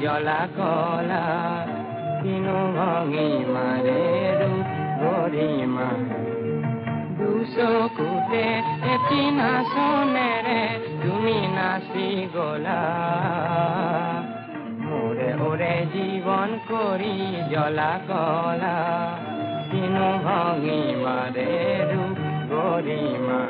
জলা কলা কিনো ভঙি মাৰে ৰূপ গৰিমা দুচকুতে এটি নাচনেৰে তুমি নাচি গলা মোৰে ওৰে জীৱন কৰি জলা কলা কিনো ভঙি মাৰে ৰূপ গৰিমা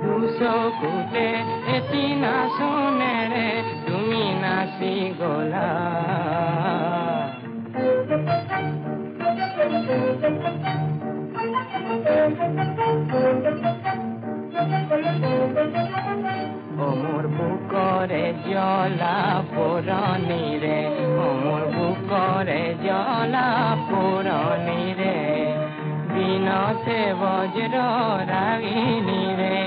দুচকুতে এটি নাচনেৰে তুমি নাচি গলা মোৰ বুকৰে জ্বলা পুৰণিৰে মোৰ বুকৰে জ্বলা পুৰণিৰে দিনতে বজ্ৰ ৰাগিনীৰে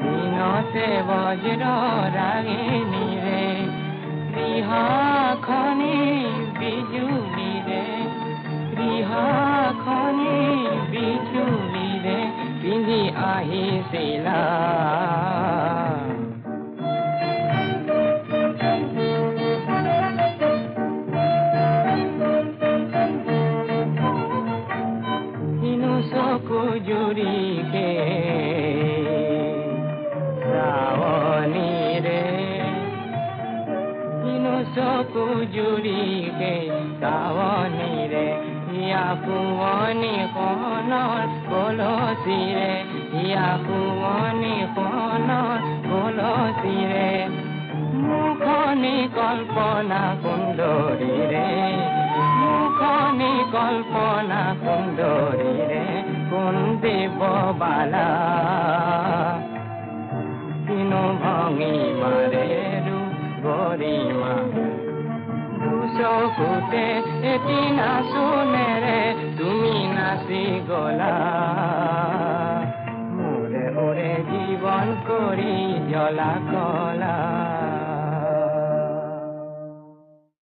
দিনতে বজ্ৰ ৰাগিনীৰে ৰিহাখনি বিজুলীৰে ৰিহাখনি বিজুলীৰে পিন্ধি আহিছিলা চকু জুৰিকে শ্ৰাৱণীৰে কিনো চকু জুৰিকে শ্ৰাৱণীৰে ইয়া শুৱনি কণৰ কলচীৰে ইয়া শুৱনি কণৰ কলচীৰে মুখনি কল্পনা সুন্দৰীৰে মুখনি কল্পনা সুন্দৰীৰে কোন দেৱবালা কিনো ভঙি মাৰে ৰূপ গৰিমা দুচকুতে এটি নাচনেৰে তুমি নাচি গলা মোৰে ওৰে জীৱন কৰি জলা কলা